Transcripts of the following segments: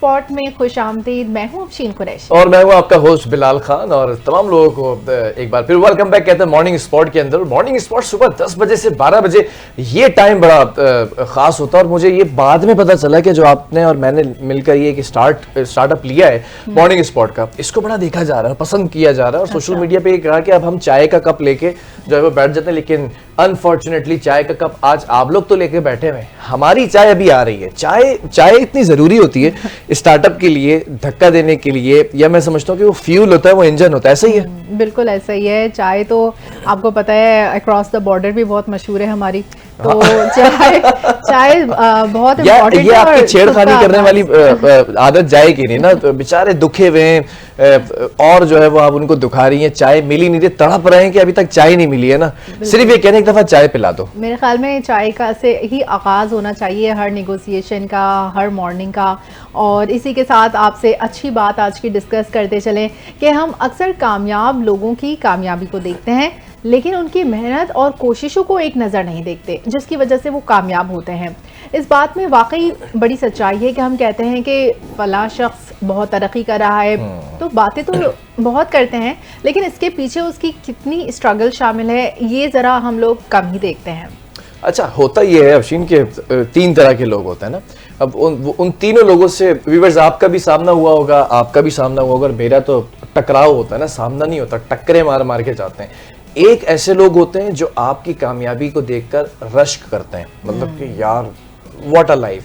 Spot में खुश आमदीद। मैं हूँ अफशीन कुरैशी और मैं हूँ आपका होस्ट बिलाल खान और तमाम लोगों को एक बार फिर वेलकम बैक कहते हैं मॉर्निंग स्पॉट के अंदर। मॉर्निंग स्पॉट सुबह 10 बजे से 12 बजे ये टाइम बड़ा खास होता है और मुझे ये बाद में पता चला कि जो आपने और मैंने मिलकर ये स्टार्टअप लिया है मॉर्निंग स्पॉट का, इसको बड़ा देखा जा रहा है, पसंद किया जा रहा है और सोशल मीडिया पे ये कहा कि अब हम चाय का कप लेके जो है वो बैठ जाते हैं, लेकिन अनफॉर्चुनेटली चाय का कप आज आप लोग तो लेके बैठे हुए हैं, हमारी चाय अभी आ रही है। चाय इतनी जरूरी होती है स्टार्टअप के लिए, धक्का देने के लिए, या मैं समझता हूँ कि वो फ्यूल होता है, वो इंजन होता है। ऐसा ही है? बिल्कुल ऐसा ही है। चाय तो आपको पता है अक्रॉस द बॉर्डर भी बहुत मशहूर है हमारी, तो चाय बहुत इम्पोर्टेंट है। ये आपकी छेड़खानी करने वाली आदत जाएगी नहीं ना, तो बेचारे दुखे हुए हैं और जो है वो आप उनको दुखा रही हैं, चाय मिली नहीं रही, तड़प रहे हैं कि अभी तक चाय नहीं मिली है ना, सिर्फ ये कहने एक दफा चाय पिला दो। मेरे ख्याल में चाय का से ही आगाज होना चाहिए हर नेगोशिएशन का, हर मॉर्निंग का। और इसी के साथ आपसे अच्छी बात आज की डिस्कस करते चलें कि हम अक्सर कामयाब लोगों की कामयाबी को देखते हैं, लेकिन उनकी मेहनत और कोशिशों को एक नज़र नहीं देखते, जिसकी वजह से वो कामयाब होते हैं। इस बात में वाकई बड़ी सच्चाई है कि हम कहते हैं कि फला शख्स बहुत तरक्की कर रहा है, तो बातें तो बहुत करते हैं, लेकिन इसके पीछे उसकी कितनी स्ट्रगल शामिल है ये ज़रा हम लोग कम ही देखते हैं। अच्छा, होता ये है अफशीन के 3 तरह के लोग होते हैं ना। अब उन तीनों लोगों से व्यूअर्स आपका भी सामना हुआ होगा, आपका भी सामना हुआ होगा, और मेरा तो टकराव होता है ना, सामना नहीं होता, टक्करे मार मार के जाते हैं। एक ऐसे लोग होते हैं जो आपकी कामयाबी को देखकर रश्क करते हैं, मतलब कि यार व्हाट अ लाइफ।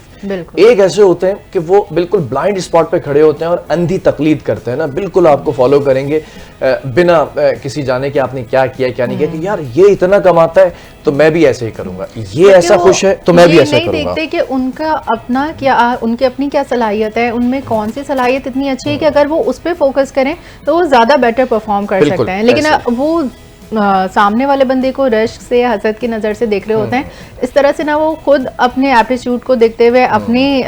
एक ऐसे होते हैं कि वो बिल्कुल ब्लाइंड स्पॉट पे खड़े होते हैं और अंधी तकलीद करते हैं ना, बिल्कुल आपको फॉलो करेंगे बिना किसी जाने के आपने क्या किया क्या नहीं किया, कि यार ये इतना कमाता है तो मैं भी ऐसे ही करूंगा, ये ऐसा खुश है तो मैं भी ऐसा करूंगा। देखते कि उनका अपना क्या, उनकी अपनी क्या सलाहियत है, उनमें कौन सी सलाहियत इतनी अच्छी है कि अगर वो उस पर फोकस करें तो वो ज्यादा बेटर परफॉर्म कर सकते हैं। लेकिन वो सामने वाले बंदे को रश्क से, हसद की नज़र से देख रहे होते हैं। इस तरह से ना वो खुद अपने एप्टीट्यूड को देखते हुए अपने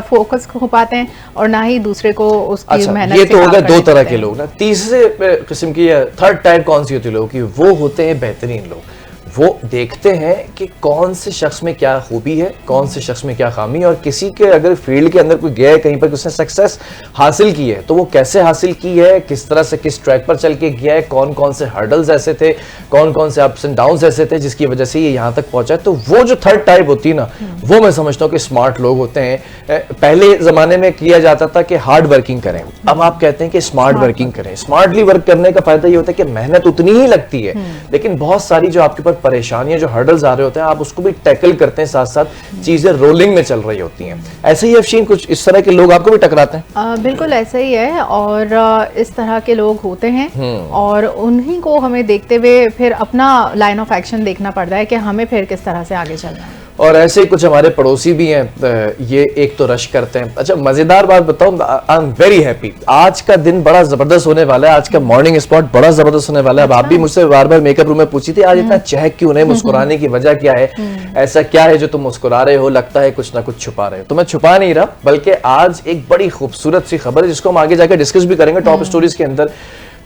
फोकस को पाते हैं और ना ही दूसरे को उसकी मेहनत। ये तो होगा 2 तरह के लोग ना। तीसरे किस्म की थर्ड टाइप कौन सी होती है लोगों की? वो होते हैं बेहतरीन लोग। वो देखते हैं कि कौन से शख्स में क्या खूबी है, कौन से शख्स में क्या खामी है, और किसी के अगर फील्ड के अंदर कोई गया है कहीं पर उसने सक्सेस हासिल की है तो वो कैसे हासिल की है, किस तरह से, किस ट्रैक पर चल के गया है, कौन कौन से हर्डल्स ऐसे थे, कौन कौन से अप्स एंड डाउन्स ऐसे थे जिसकी वजह से ये यहाँ तक पहुंचा है। तो वो जो थर्ड टाइप होती है ना, वो मैं समझता हूँ कि स्मार्ट लोग होते हैं। पहले जमाने में किया जाता था कि हार्ड वर्किंग करें, अब आप कहते हैं कि स्मार्ट वर्किंग करें। स्मार्टली वर्क करने का फायदा ये होता है कि मेहनत उतनी ही लगती है, लेकिन बहुत सारी जो आपके ऊपर परेशानियां, जो हर्डल्स आ रहे होते हैं, आप उसको भी टैकल करते हैं, साथ साथ चीजें रोलिंग में चल रही होती हैं। ऐसे ही अफशीन कुछ इस तरह के लोग आपको भी टकराते हैं? बिल्कुल ऐसा ही है, और इस तरह के लोग होते हैं और उन्हीं को हमें देखते हुए फिर अपना लाइन ऑफ एक्शन देखना पड़ता है कि हमें फिर किस तरह से आगे चलना है। और ऐसे ही कुछ हमारे पड़ोसी भी हैं, ये एक तो रश करते हैं। अच्छा, मजेदार बात बताऊं, आई एम वेरी हैप्पी, आज का दिन बड़ा जबरदस्त होने वाला है, आज का मॉर्निंग स्पॉट बड़ा जबरदस्त होने वाला है। अब आप भी मुझसे बार बार मेकअप रूम में पूछी थी आज इतना चहक क्यों नहीं, मुस्कुराने की वजह क्या है, ऐसा क्या है जो तुम मुस्कुरा रहे हो, लगता है कुछ ना कुछ छुपा रहे हो। तो मैं छुपा नहीं रहा, बल्कि आज एक बड़ी खूबसूरत सी खबर है जिसको हम आगे जाकर डिस्कस भी करेंगे टॉप स्टोरीज के अंदर।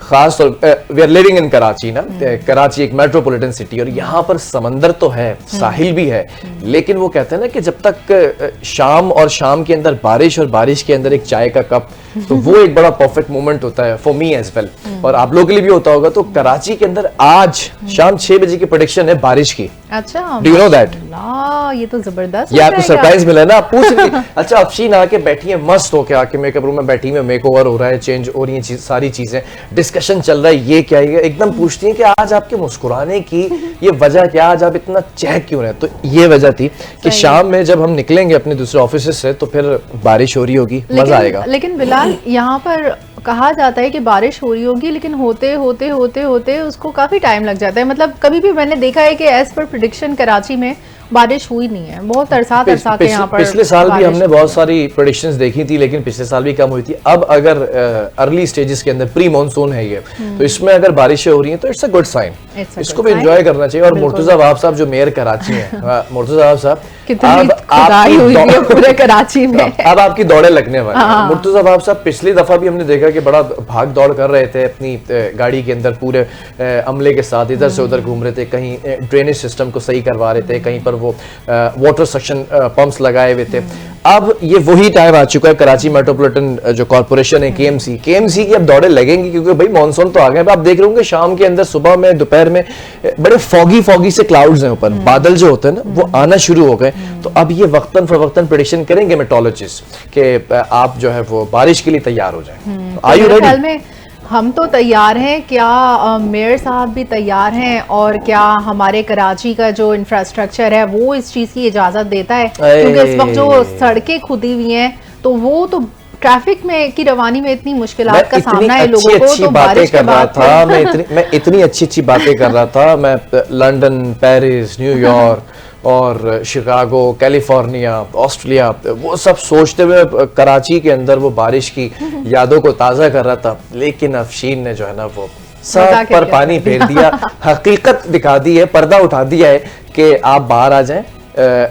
खास तौर we are living in Karachi ना, कराची एक मेट्रोपॉलिटन सिटी, और यहाँ पर समंदर तो है, साहिल भी है, लेकिन वो कहते हैं ना कि जब तक शाम और शाम के अंदर बारिश और बारिश के अंदर एक चाय का कप, तो वो एक बड़ा परफेक्ट मोमेंट होता है फॉर मी एज वेल, और आप लोगों के लिए भी होता होगा। तो कराची के अंदर आज शाम 6 बजे की प्रेडिक्शन है बारिश की। अच्छा, डू यू नो दैट? ये तो जबरदस्त, ये आपको सरप्राइज मिला ना, आप पूछ रही। अच्छा, अफशीन आके बैठी है, मस्त होके आके मेकअप रूम में बैठी है, मेकओवर हो रहा है, चेंज हो रही है सारी चीजें, डिस्कशन चल रहा है, ये क्या है, एकदम पूछती है कि आज आपके मुस्कुराने की ये वजह क्या, आज आप इतना चहक क्यों रहे? तो ये वजह थी कि शाम में जब हम निकलेंगे अपने दूसरे ऑफिस से तो फिर बारिश हो रही होगी, मजा आएगा। लेकिन बिलाल, यहाँ पर कहा जाता है कि बारिश हो रही होगी, लेकिन होते होते होते होते उसको काफी टाइम लग जाता है। मतलब कभी भी मैंने देखा है कि एज पर प्रेडिक्शन कराची में बारिश हुई नहीं है, बहुत तरसा के यहाँ पर। पिछले साल भी हमने बहुत सारी प्रेडिक्शंस देखी थी, लेकिन पिछले साल भी कम हुई थी। अब अगर अर्ली स्टेजेस के अंदर प्री मानसून है ये, तो इसमें अगर बारिशें हो रही हैं तो इट्स अ गुड साइन, इसको भी एंजॉय करना चाहिए। और मुर्तजा वहाब साहब जो मेयर कराची हैं, मुर्तजा वहाब साहब पूरे कराची में अब आपकी दौड़े लगने वाली। मुर्तजा वहाब साहब पिछली दफा भी हमने देखा कि बड़ा भाग दौड़ कर रहे थे अपनी गाड़ी के अंदर, पूरे अमले के साथ इधर से उधर घूम रहे थे, कहीं ड्रेनेज सिस्टम को सही करवा रहे थे, कहीं पर वो वाटर सक्शन पंप्स लगाए हुए थे। अब ये वही टाइम आ चुका है, कराची मेट्रोपॉलिटन जो कॉर्पोरेशन है केएमसी की अब दौड़े लगेंगी, क्योंकि भाई मॉनसून तो आ गए। आप देख रहे होंगे शाम के अंदर, सुबह में, दोपहर में बड़े फॉगी से क्लाउड्स हैं ऊपर, बादल जो होते हैं ना वो आना शुरू हो गए। तो अब ये वक्तन फवक्तन प्रेडिक्शन करेंगे मेट्रोलॉजिस्ट कि आप जो है वो बारिश के लिए तैयार हो जाए। Are you ready? हम तो तैयार हैं, क्या मेयर साहब भी तैयार हैं, और क्या हमारे कराची का जो इंफ्रास्ट्रक्चर है वो इस चीज़ की इजाज़त देता है? क्योंकि इस वक्त जो सड़कें खुदी हुई हैं तो वो तो ट्रैफिक में की रवानी में इतनी मुश्किलात का सामना है लोगों को। तो बारिश के बाद था मैं इतनी अच्छी बातें कर रहा था। मैं लंदन, पेरिस, न्यूयॉर्क और शिकागो, कैलिफोर्निया, ऑस्ट्रेलिया, वो सब सोचते हुए कराची के अंदर वो बारिश की यादों को ताज़ा कर रहा था। लेकिन अफशीन ने जो है ना वो सब पर पानी फेर दिया, हकीकत दिखा दी है, पर्दा उठा दिया है कि आप बाहर आ जाएं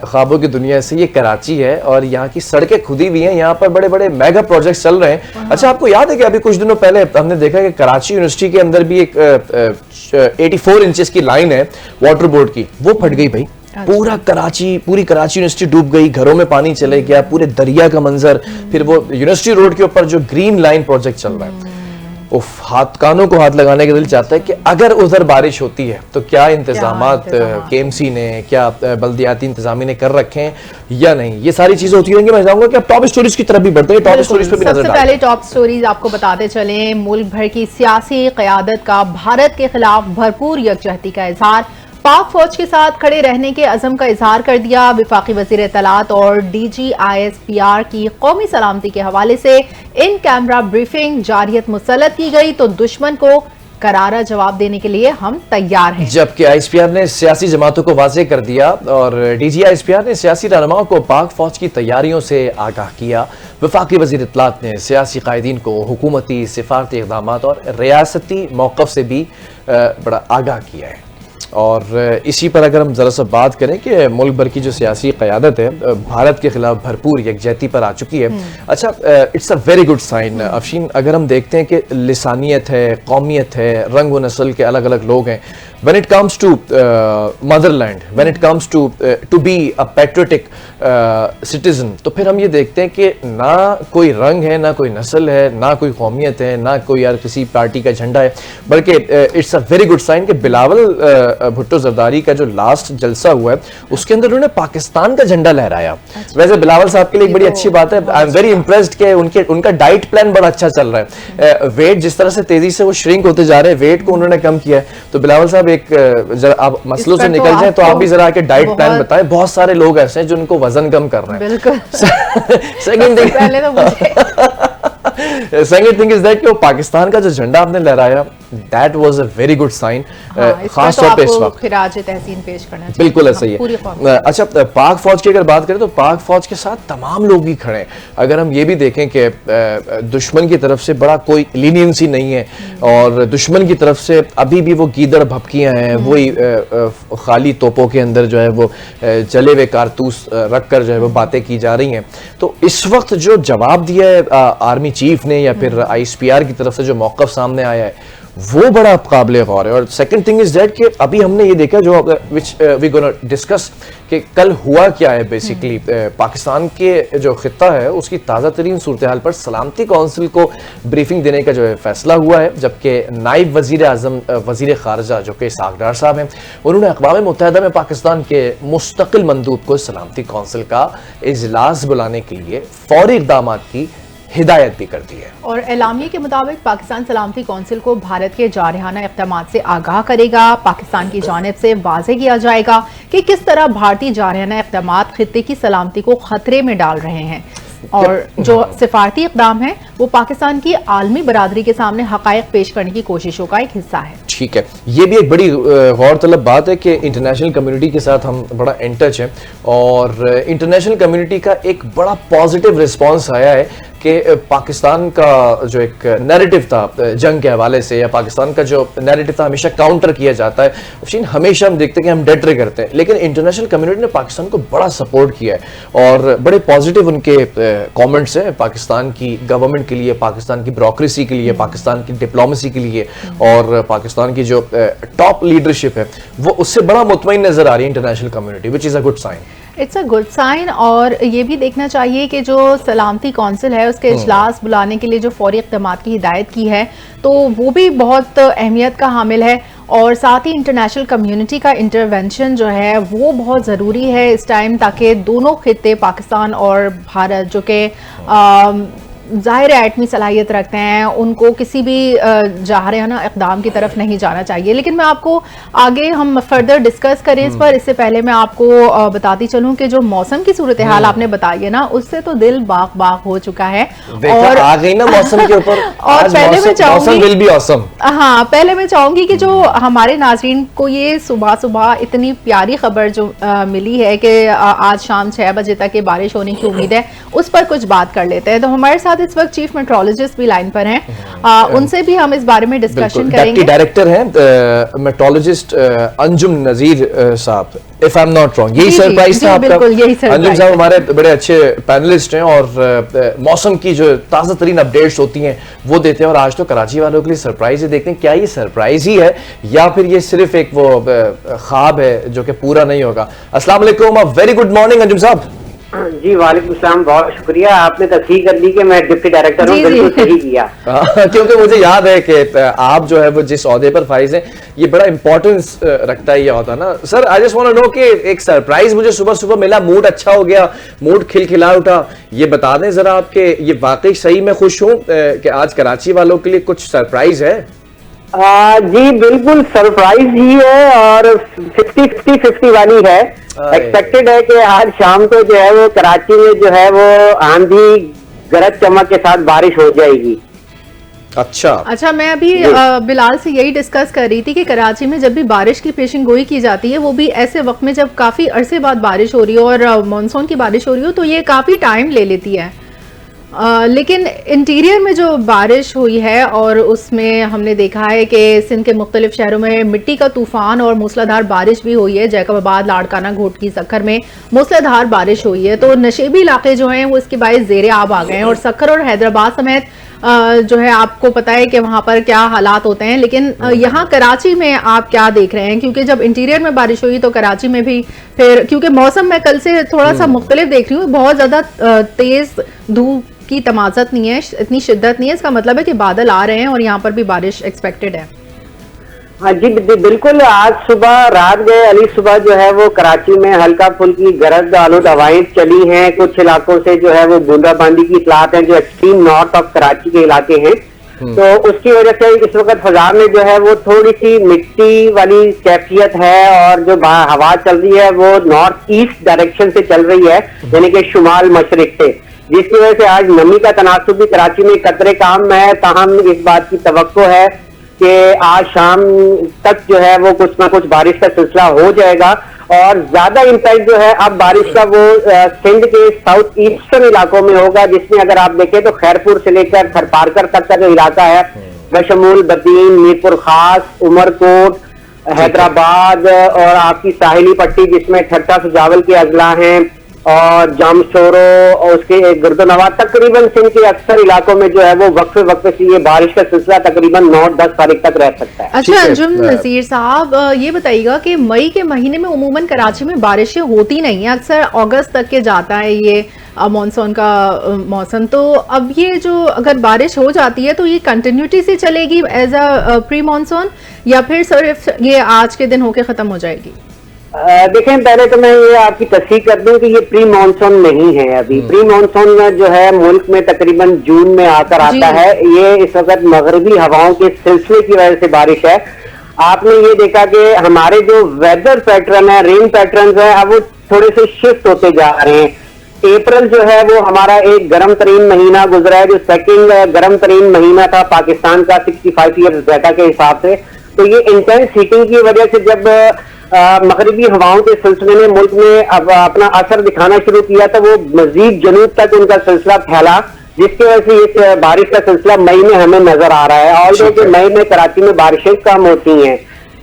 ख्वाबों की दुनिया से। ये कराची है और यहाँ की सड़कें खुदी हुई हैं, यहाँ पर बड़े बड़े मेगा प्रोजेक्ट्स चल रहे हैं। अच्छा, आपको याद है कि अभी कुछ दिनों पहले हमने देखा कि कराची यूनिवर्सिटी के अंदर भी एक 84 इंचेस की लाइन है वाटर बोर्ड की, वो फट गई भाई। पूरी कराची यूनिवर्सिटी डूब गई, घरों में पानी चले गया, पूरे दरिया का मंजर। फिर वो यूनिवर्सिटी रोड के ऊपर जो ग्रीन लाइन प्रोजेक्ट चल रहा है, कानों को हाथ लगाने का दिल चाहता है कि अगर उधर बारिश होती है तो क्या इंतजामात केएमसी ने, क्या बल्दियाती इंतजामी ने कर रखे हैं या नहीं, ये सारी चीजें होती रहेंगी। मैं चाहूंगा कि आप टॉप स्टोरीज की तरफ भी बढ़ते हैं, टॉप स्टोरीज पे भी नजर डालें। सबसे पहले टॉप स्टोरीज आपको बताते चलें। मुल्क भर की सियासी क़यादत का भारत के खिलाफ भरपूर यकजहती का इजहार, पाक फौज के साथ खड़े रहने के अज़म का इजहार कर दिया। विफाकी वज़ीर इत्तलात और DGISPR की कौमी सलामती के हवाले से इन कैमरा ब्रीफिंग जारियत मुसल्लत की गई, तो दुश्मन को करारा जवाब देने के लिए हम तैयार हैं। जबकि ISPR ने सियासी जमातों को वाज़ेह कर दिया और DGISPR ने सियासी रहनुमाओं को पाक फौज की तैयारियों से आगाह किया। वफाकी वज़ीर इत्तलात ने सियासी कायदीन को हुकूमती सिफारती इक़दामात और रियासती मौक़िफ़ से भी बड़ा आगाह किया है। और इसी पर अगर हम ज़रा सा बात करें कि मुल्क भर की जो सियासी क़यादत है भारत के खिलाफ भरपूर यकजहती पर आ चुकी है। अच्छा, it's a very good sign Afsheen. अगर हम देखते हैं कि लिसानियत है, कौमियत है, रंग व नस्ल के अलग अलग लोग हैं, when it comes to motherland, when it comes to be a patriotic citizen, तो फिर हम ये देखते हैं कि ना कोई रंग है, ना कोई नस्ल है, ना कोई कौमियत है, ना कोई यार किसी पार्टी का झंडा है, बल्कि it's a very good sign कि बिलावल भुट्टो जरदारी का जो लास्ट जलसा हुआ है उसके अंदर उन्होंने पाकिस्तान का झंडा लहराया। वैसे बिलावल साहब के लिए एक बड़ी अच्छी बात है, आई एम वेरी इम्प्रेस्ड कि उनका डाइट प्लान बड़ा अच्छा चल रहा है। वेट जिस तरह से तेजी से वो श्रिंक होते जा रहे हैं, वेट को उन्होंने कम किया है। तो बिलावल साहब एक जरा आप मसलों से निकल जाएं तो आप भी जरा आके डाइट प्लान बताएं। बहुत सारे लोग ऐसे हैं जो उनको वजन कम कर रहे हैं। बिल्कुल। सेकंड थिंग, पहले तो मुझे सेकंड थिंग इज दैट कि वो पाकिस्तान का जो झंडा आपने लहराया, that was a very good sign. खास तौर पे इस वक्त खिराज तहसीन पेश करना चाहिए। बिल्कुल ऐसा ही है। अच्छा, पाक फौज की अगर बात करें तो पाक फौज के साथ तमाम लोग ही खड़े हैं। अगर हम ये भी देखें कि दुश्मन की तरफ से बड़ा कोई लीनियंसी नहीं है और दुश्मन की तरफ से अभी भी वो गीदड़ भपकियां हैं, वही खाली तोपों के अंदर जो है वो जले हुए कारतूस रख कर जो है वो बातें की जा रही हैं। तो इस वक्त जो जवाब दिया है आर्मी चीफ ने या फिर ISPR की तरफ से जो मौक़िफ़ सामने आया है वो बड़ा काबिल गौर है। और सेकंड थिंग इज दैट कि अभी हमने ये देखा जो विच वी गोना डिस्कस कि कल हुआ क्या है। बेसिकली पाकिस्तान के जो खित्ता है उसकी ताज़ा तरीन सूरत हाल पर सलामती कौंसिल को ब्रीफिंग देने का जो है फैसला हुआ है, जबकि नायब वज़ीर आज़म वज़ीर ख़ारजा जो कि इसहाक़ डार साहब हैं, उन्होंने अक़वाम मुत्तहिदा में पाकिस्तान के मुस्तक़िल मंदूब को सलामती कौंसिल का इजलास बुलाने के लिए फ़ौरी इक़दामात की हिदायत भी कर दी है। और एलामिया के मुताबिक पाकिस्तान सलामती कौंसिल को भारत के जारहाना इक़दामात से आगाह करेगा। पाकिस्तान की जानिब से वाज़ेह किया जाएगा कि किस तरह भारतीय जारहाना इक़दामात खित्ते की सलामती को खतरे में डाल रहे हैं और जो सिफारती इक़दाम है वो पाकिस्तान की आलमी बरादरी के सामने हक़ाइक़ पेश करने की कोशिशों का एक हिस्सा है। ठीक है, ये भी एक बड़ी गौरतलब बात है कि इंटरनेशनल कम्युनिटी के साथ हम बड़ा इन टच हैं और इंटरनेशनल कम्युनिटी का एक बड़ा पॉजिटिव रिस्पांस आया है कि पाकिस्तान का जो एक नैरेटिव था जंग के हवाले से, या पाकिस्तान का जो नैरेटिव था हमेशा काउंटर किया जाता है। अफशीन, हमेशा हम देखते हैं कि हम डेट रे करते हैं, लेकिन इंटरनेशनल कम्युनिटी ने पाकिस्तान को बड़ा सपोर्ट किया है और बड़े पॉजिटिव उनके कमेंट्स हैं पाकिस्तान की गवर्नमेंट के लिए, पाकिस्तान की ब्यूरोक्रेसी के लिए, पाकिस्तान की डिप्लोमेसी के लिए, और पाकिस्तान की जो टॉप लीडरशिप है वो उससे बड़ा मुतमईन नजर आ रही है international community, which is a good sign. It's a good sign. और ये भी देखना चाहिए कि जो सलामती कौंसिल है उसके इजलास बुलाने के लिए जो फौरी इक़दामात की हिदायत की है तो वो भी बहुत अहमियत का हामिल है। और साथ ही इंटरनेशनल कम्युनिटी का इंटरवेंशन जो है वो बहुत ज़रूरी है इस टाइम, ताकि दोनों खित्ते पाकिस्तान और भारत जो कि ज़ाहिर एटमी सलाहियत रखते हैं उनको किसी भी जाहराना इक़दाम की तरफ नहीं जाना चाहिए। लेकिन मैं आपको आगे हम फर्दर डिस्कस करें इस पर, इससे पहले मैं आपको बताती चलूं कि जो मौसम की सूरत हाल आपने बताई है ना उससे तो दिल बाग बाग हो चुका है। और आ गई ना मौसम के ऊपर और पहले मैं चाहूंगी हाँ पहले मैं चाहूंगी कि जो हमारे नाज़रीन को ये सुबह सुबह इतनी प्यारी खबर जो मिली है कि आज शाम 6 बजे तक ये बारिश होने की उम्मीद है, उस पर कुछ बात कर लेते हैं। तो हमारे साथ इस वक्त चीफ मेट्रोलॉजिस्ट भी लाइन पर हैं, उनसे भी हम इस बारे में डिस्कशन करेंगे। डायरेक्टर हैं मेट्रोलॉजिस्ट अंजुम नजीर साहब, if I am not wrong, यही सरप्राइज था आपका। अंजुम साहब हमारे बड़े अच्छे पैनलिस्ट हैं और मौसम की जो ताज़ा तरीन अपडेट्स होती हैं वो देते हैं, और आज तो कराची वालों के लिए सरप्राइज है। देखते हैं क्या ये सरप्राइज ही है या फिर ये सिर्फ एक वो ख्वाब है जो कि पूरा नहीं होगा। अस्सलाम वालेकुम, वेरी गुड मॉर्निंग अंजुम साहब। जी वालेकुम सलाम, बहुत शुक्रिया, आपने तस्दीक कर ली कि मैं डिप्टी डायरेक्टर हूँ, बिल्कुल सही किया। क्योंकि मुझे याद है कि आप जो है वो जिस ओहदे पर फाइज हैं ये बड़ा इंपॉर्टेंस रखता है ये होता ना। Sir I just want to know कि एक सरप्राइज मुझे सुबह सुबह मिला, मूड अच्छा हो गया, मूड खिलखिला उठा, ये बता दें जरा आपके ये वाकई सही मैं खुश हूँ कि आज कराची वालों के लिए कुछ सरप्राइज है? जी बिल्कुल सरप्राइज ही है और 50-50 वाली है। एक्सपेक्टेड है कि आज शाम को जो है वो कराची में जो है वो आंधी गरज चमक के साथ बारिश हो जाएगी। अच्छा, मैं अभी बिलाल से यही डिस्कस कर रही थी कि कराची में जब भी बारिश की पेशिंग गोई की जाती है वो भी ऐसे वक्त में जब काफी अरसे बाद बारिश हो रही हो और मानसून की बारिश हो रही हो तो ये काफी टाइम ले लेती है। लेकिन इंटीरियर में जो बारिश हुई है और उसमें हमने देखा है कि सिंध के मुख्तलिफ शहरों में मिट्टी का तूफान और मूसलाधार बारिश भी हुई है। जैकबाबाद, लाड़काना, घोटकी, सक्खर में मूसलाधार बारिश हुई है, तो नशेबी इलाके जो हैं वो इसके बायस ज़ेरे आब आ गए हैं। और सक्खर और हैदराबाद समेत जो है आपको पता है कि वहाँ पर क्या हालात होते हैं। लेकिन यहाँ कराची में आप क्या देख रहे हैं, क्योंकि जब इंटीरियर में बारिश हुई तो कराची में भी फिर, क्योंकि मौसम मैं कल से थोड़ा सा मुख्तलिफ देख रही हूँ, बहुत ज़्यादा तेज़ धूप की तमाज़त नहीं है, इतनी शिद्दत नहीं है, इसका मतलब है कि बादल आ रहे हैं और यहाँ पर भी बारिश एक्सपेक्टेड है। हाँ जी बिल्कुल, आज सुबह रात गए अली सुबह जो है वो कराची में हल्का फुल्की गरज आलूद हवाएं चली हैं, कुछ इलाकों से जो है वो बूंदाबांदी की इतलात है जो एक्सट्रीम नॉर्थ ऑफ कराची के इलाके हैं। तो उसकी वजह से इस वक्त फजा में जो है वो थोड़ी सी मिट्टी वाली कैफियत है और जो हवा चल रही है वो नॉर्थ ईस्ट डायरेक्शन से चल रही है, यानी कि शुमाल मशरिक से, जिसकी वजह से आज नमी का तनासुब भी कराची में कतरे काम में है। ताहम इस बात की तवक्को है कि आज शाम तक जो है वो कुछ ना कुछ बारिश का सिलसिला हो जाएगा और ज्यादा इम्पैक्ट जो है अब बारिश का वो सिंध के साउथ ईस्टर्न इलाकों में होगा, जिसमें अगर आप देखें तो खैरपुर से लेकर थरपारकर तक का जो इलाका है बशमूल बदीन, मीरपुर खास, उमरकोट, हैदराबाद और आपकी साहिली पट्टी जिसमें ठट्टा सुजावल के अजला हैं और जामशोरो और उसके गिरदोनवा तकरीबन सिंध के अक्सर इलाकों में जो है वो वक्फे वक्फे से ये बारिश का सिलसिला तकरीबन 9-10 तारीख तक रह सकता है। अच्छा अंजुम नजीर साहब, ये बताइएगा कि मई के महीने में उमूमन कराची में बारिशें होती नहीं है, अक्सर अगस्त तक के जाता है ये मानसून का मौसम, तो अब ये जो अगर बारिश हो जाती है तो ये कंटिन्यूटी से चलेगी एज अ प्री मानसून या फिर सिर्फ ये आज के दिन होके खत्म हो जाएगी? देखें, पहले तो मैं ये आपकी तस्दीक कर दूं कि ये प्री मानसून नहीं है। अभी प्री मानसून जो है मुल्क में तकरीबन जून में आकर आता है। ये इस वक्त मगरबी हवाओं के सिलसिले की वजह से बारिश है। आपने ये देखा कि हमारे जो वेदर पैटर्न है, रेन पैटर्न है, अब वो थोड़े से शिफ्ट होते जा रहे हैं। अप्रैल जो है वो हमारा एक गर्म तरीन महीना गुजरा है, जो सेकेंड गर्म तरीन महीना था पाकिस्तान का 65 ईयर्स डाटा के हिसाब से। तो ये इंटेंस हीटिंग की वजह से जब मगरबी हवाओं के सिलसिले में मुल्क में अब अपना असर दिखाना शुरू किया तो वो मजीद जनूब तक उनका सिलसिला फैला, जिसकी वजह से इस बारिश का सिलसिला मई में हमें नजर आ रहा है। और जो मई में कराची में बारिशें कम होती हैं,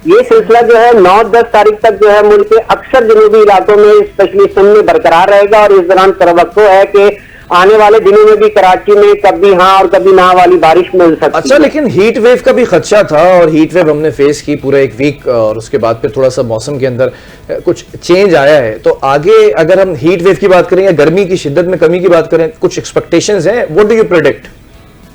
ये सिलसिला जो है 9-10 तारीख तक जो है मुल्क के अक्सर जनूबी इलाकों में स्पेशली सिंध में बरकरार रहेगा और इस दौरान तवक्को है कि आने वाले दिनों में भी कराची में कभी हाँ और कभी ना वाली बारिश मिल सकती है। अच्छा, लेकिन हीट वेव का भी खदशा था और हीट वेव हमने फेस की पूरा एक वीक, और उसके बाद फिर थोड़ा सा मौसम के अंदर कुछ चेंज आया है। तो आगे अगर हम हीट वेव की बात करें या गर्मी की शिद्दत में कमी की बात करें, कुछ एक्सपेक्टेशंस हैं, व्हाट डू यू प्रेडिक्ट?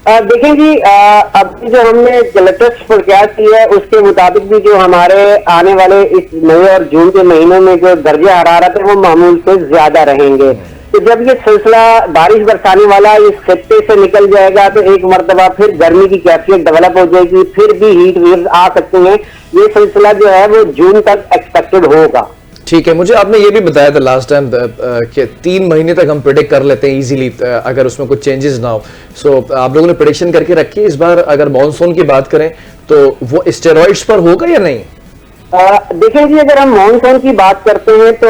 देखें जी, अब जो हमने लेटेस्ट फोरकास्ट की है उसके मुताबिक भी जो हमारे आने वाले इस मई और जून के महीनों में जो दर्जे हरारत है वो मामूल से ज्यादा रहेंगे। तो जब ये सिलसिला बारिश बरसाने वाला इस खत्ते से निकल जाएगा तो एक मरतबा फिर गर्मी की कैफियत डेवलप हो जाएगी, फिर भी हीट वेव्स आ सकते हैं। ये सिलसिला जो है वो जून तक एक्सपेक्टेड होगा। ठीक है, मुझे आपने ये भी बताया था लास्ट टाइम कि 3 महीने तक हम प्रिडिक्ट कर लेते हैं इजीली, अगर उसमें कुछ चेंजेस ना हो। सो आप लोगों ने प्रिडिक्शन करके रखी है। इस बार अगर मॉनसून की बात करें तो वो स्टेरॉइड्स पर होगा या नहीं? देखिए जी, अगर हम मॉनसून की बात करते हैं तो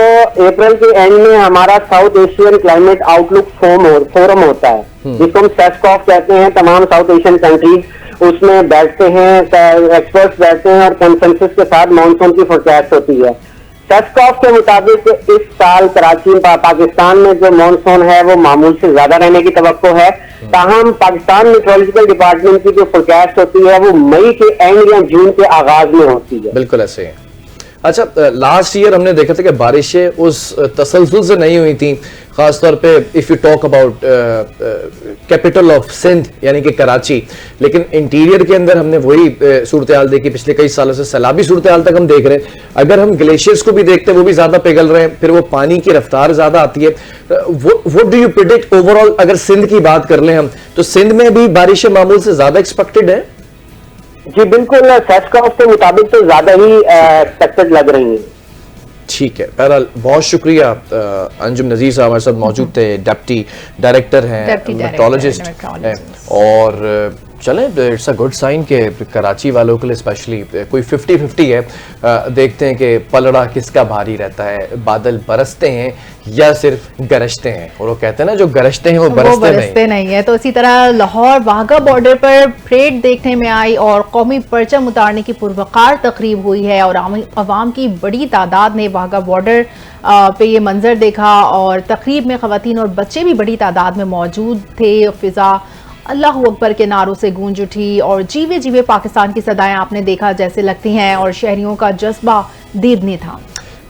अप्रैल के एंड में हमारा south Asian climate outlook forum होता है, जिसको हम सेस्कॉफ कहते हैं। तमाम साउथ एशियन कंट्रीज उसमें बैठते हैं, एक्सपर्ट्स बैठते हैं और कंसेंसस के साथ मॉनसून की फोरकास्ट होती है। सेस्कॉफ के मुताबिक इस साल कराची पाकिस्तान में जो मॉनसून है वो मामूल से ज्यादा रहने की तवक्को है। ताहम पाकिस्तान मेट्रोलॉजिकल डिपार्टमेंट की जो फोरकास्ट होती है वो मई के एंड या जून के आगाज में होती है। बिल्कुल ऐसे है। अच्छा, लास्ट ईयर हमने देखा था कि बारिशें उस तसलसल से नहीं हुई थी, खासतौर पे if you talk about capital of Sindh यानी कि कराची। लेकिन इंटीरियर के अंदर हमने वही सूरत हाल देखी पिछले कई सालों से, सैलाबी सूरत हाल तक हम देख रहे हैं। अगर हम ग्लेशियर्स को भी देखते हैं वो भी ज्यादा पिघल रहे हैं, फिर वो पानी की रफ्तार ज्यादा आती है। What do you predict overall? अगर सिंध की बात कर लें हम, तो सिंध में भी बारिशें मामूल से ज्यादा एक्सपेक्टेड है? जी बिल्कुल, सेस्कॉफ के मुताबिक तो ज्यादा ही एक्सपेक्टेड लग रही है। ठीक है, बहरहाल बहुत शुक्रिया। अंजुम नजीर साहब हमारे साथ मौजूद थे, डेप्टी डायरेक्टर हैं, मेट्रोलॉजिस्ट हैं। और चलें, इट्स अ गुड साइन कि कराची वालों के लिए स्पेशली कोई 50-50 है। देखते हैं कि पलड़ा किसका भारी रहता है, बादल बरसते हैं या सिर्फ गरजते हैं। और वो कहते हैं ना, जो गरजते हैं वो बरसते नहीं है। तो इसी तरह लाहौर वाघा बॉर्डर पर परेड देखने में आई और कौमी परचम उतारने की पुरवकार तकरीब हुई है और अवाम की बड़ी तादाद ने वाघा बॉर्डर पे ये मंजर देखा और तकरीब में खवातीन और बच्चे भी बड़ी तादाद में मौजूद थे। फिजा अल्लाह अकबर के नारों से गूंज उठी और जीवे जीवे पाकिस्तान की सदाएं आपने देखा जैसे लगती हैं और शहरियों का जज्बा दीदनी था।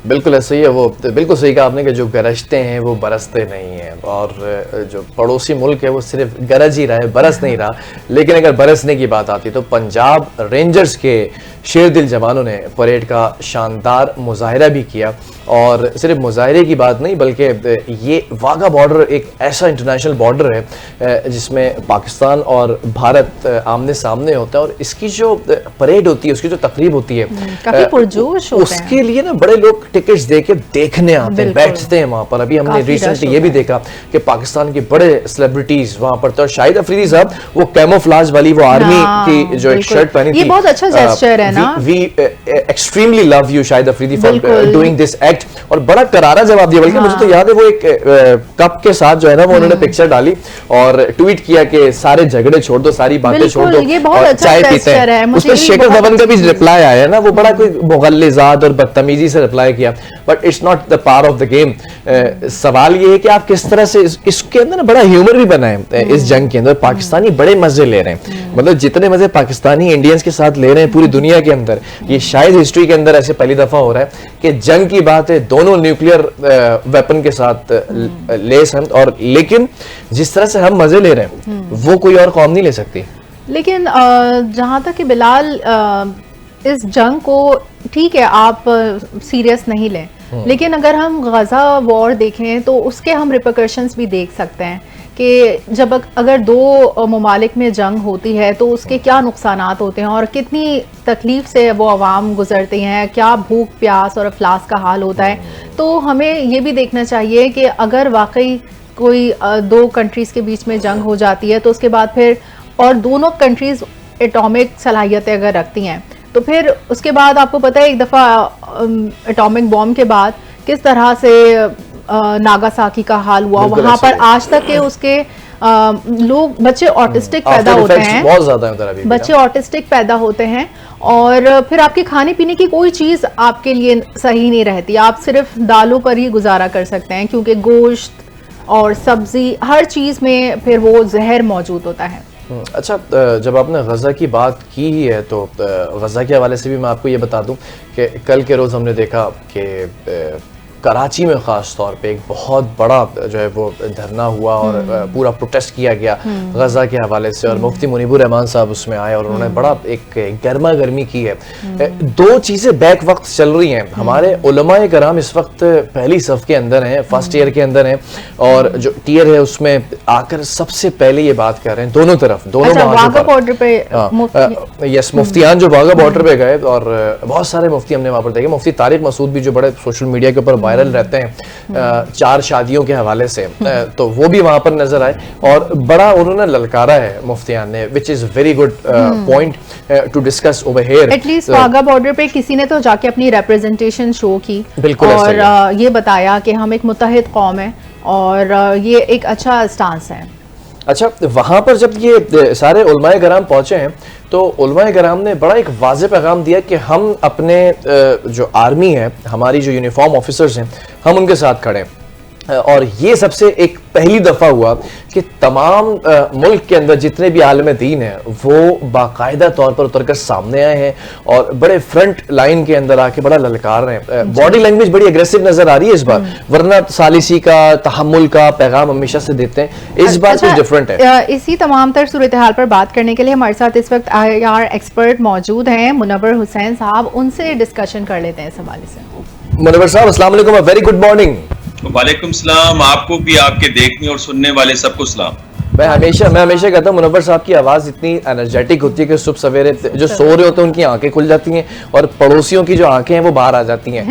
बिल्कुल ऐसे ही है। वो बिल्कुल सही कहा आपने कि जो गरजते हैं वो बरसते नहीं हैं, और जो पड़ोसी मुल्क है वो सिर्फ गरज ही रहा है, बरस नहीं रहा। लेकिन अगर बरसने की बात आती है तो पंजाब रेंजर्स के शेर दिल जवानों ने परेड का शानदार मुजाहिरा भी किया। और सिर्फ मुजाहिरे की बात नहीं, बल्कि ये वाघा बॉर्डर एक ऐसा इंटरनेशनल बॉर्डर है जिसमें पाकिस्तान और भारत आमने सामने होता है। और इसकी जो परेड होती है, उसकी जो तकरीब होती है, काफी पुरजोश होते हैं। उसके लिए ना बड़े लोग टिकट्स देके देखने आते हैं, बैठते हैं वहां पर। अभी हमने रिसेंटली ये भी देखा कि पाकिस्तान के बड़े सेलिब्रिटीज वहां पर थे और शाहिद अफरीदी साहब वो कैमोफ्लाज वाली वो आर्मी की जो एक शर्ट पहनी थी, ये बहुत अच्छा जेस्चर है ना। We extremely love you Shahid Afridi for doing this act, और बड़ा करारा जवाब दिया। बल्कि मुझे तो याद है वो एक कप के साथ जो है ना वो उन्होंने पिक्चर डाली और ट्वीट किया कि सारे झगड़े छोड़ दो, सारी बातें छोड़ दो और चाय पीते हैं। उसमें शेखर धवन का भी रिप्लाई आया ना, वो बड़ा कोई मुगल्लिज़ात और बदतमीजी से रिप्लाई किया, but it's not the power of the game. सवाल ये है कि आप किस तरह से इसके अंदर ना बड़ा ह्यूमर भी बनाए। इस जंग के अंदर पाकिस्तानी बड़े मजे ले रहे हैं, मतलब जितने मजे पाकिस्तानी इंडियंस के साथ ले रहे हैं पूरी दुनिया के अंदर, ये शायद हिस्ट्री के अंदर ऐसे पहली दफा हो रहा है कि जंग की बात है, दोनों न्यूक्लियर वेपन के साथ लेस हैं, और लेकिन जिस तरह से हम मजे ले रहे हैं वो कोई और कौम नहीं ले सकती। लेकिन जहां तक कि बिलाल इस जंग को, ठीक है आप सीरियस नहीं लें, लेकिन अगर हम गजा वॉर देखें तो उसके हम रिपरकशंस भी देख सकते हैं कि जब अगर दो ममालिक में जंग होती है तो उसके क्या नुकसानात होते हैं और कितनी तकलीफ से वो अवाम गुजरती हैं, क्या भूख प्यास और अफलास का हाल होता है। तो हमें ये भी देखना चाहिए कि अगर वाकई कोई दो कंट्रीज़ के बीच में जंग हो जाती है तो उसके बाद फिर, और दोनों कंट्रीज़ एटॉमिक सलाहियतें अगर रखती हैं, तो फिर उसके बाद आपको पता है एक दफ़ा एटॉमिक बॉम्ब के बाद किस तरह से नागासाकी का हाल हुआ। वहां पर आज तक के उसके लोग, बच्चे ऑटिस्टिक पैदा होते हैं, बहुत ज्यादा है उधर अभी बच्चे ऑटिस्टिक पैदा होते हैं और फिर आपके खाने पीने की कोई चीज़ आपके लिए सही नहीं रहती, आप सिर्फ दालों पर ही गुजारा कर सकते हैं क्योंकि गोश्त और सब्जी, हर चीज़ में फिर वो जहर मौजूद होता है। अच्छा, जब आपने गज़ा की बात की ही है तो गज़ा के हवाले से भी मैं आपको ये बता दूं कि कल के रोज़ हमने देखा कि कराची में ख़ास तौर पे एक बहुत बड़ा जो है वो धरना हुआ और पूरा प्रोटेस्ट किया गया गज़ा के हवाले से, और मुफ्ती मुनीबुर रहमान साहब उसमें आए और उन्होंने बड़ा एक गर्मा गर्मी की है। दो चीज़ें बैक वक्त चल रही हैं। हमारे उलमाए कराम इस वक्त पहली सफ़ के अंदर हैं, फर्स्ट ईयर के अंदर हैं, और जो टीयर है उसमें आकर सबसे पहले ये बात कर रहे हैं दोनों तरफ, दोनों वाघा बॉर्डर पे यस, मुफ्तियान जो वाघा बॉर्डर पे गए, और बहुत सारे मुफ्ती हमने वहाँ पर देखे। मुफ्ती तारिक मसूद भी जो बड़े सोशल मीडिया के ऊपर वायरल रहते हैं 4 शादियों के हवाले से, तो वो भी वहां पर नजर आए और बड़ा उन्होंने ललकारा है मुफ्तियान ने, which is very good point two discuss over here. At least Wagah border पे किसी ने तो जाके अपनी रिप्रेजेंटेशन शो की, बिल्कुल, और ये बताया कि हम एक मुत्तहिद कौम है, और ये एक अच्छा स्टांस है। अच्छा, वहाँ पर जब ये सारे उलमाए कराम पहुँचे हैं तो उलमाए कराम ने बड़ा एक वाज़ेह पैगाम दिया कि हम अपने जो आर्मी है, हमारी जो यूनिफॉर्म ऑफिसर्स हैं, हम उनके साथ खड़े हैं। और ये सबसे एक पहली दफ़ा हुआ कि तमाम मुल्क के अंदर जितने भी आलम दीन हैं वो बाकायदा तौर पर उतर कर सामने आए हैं और बड़े फ्रंट लाइन के अंदर आके बड़ा ललकार रहे हैं। बॉडी लैंग्वेज बड़ी अग्रेसिव नजर आ रही है इस बार, वरना सालिसी का, तहम्मुल का पैगाम हमेशा से देते हैं, इस बार कुछ डिफरेंट है। इसी तमाम तर सूरत हाल पर बात करने के लिए हमारे साथ इस वक्त IR एक्सपर्ट मौजूद हैं, मुनव्वर हुसैन साहब, उनसे डिस्कशन कर लेते हैं इस हवाले से। मुनव्वर साहब, अस्सलाम वालेकुम, वेरी गुड मॉर्निंग। वालेकुम सलाम, आपको भी, आपके देखने और सुनने वाले सबको सलाम। मैं हमेशा कहता हूँ मुनव्वर साहब की आवाज़ इतनी एनर्जेटिक होती है कि सुबह सवेरे जो सो रहे होते हैं उनकी आंखें खुल जाती हैं और पड़ोसियों की जो आंखें हैं वो बाहर आ जाती हैं।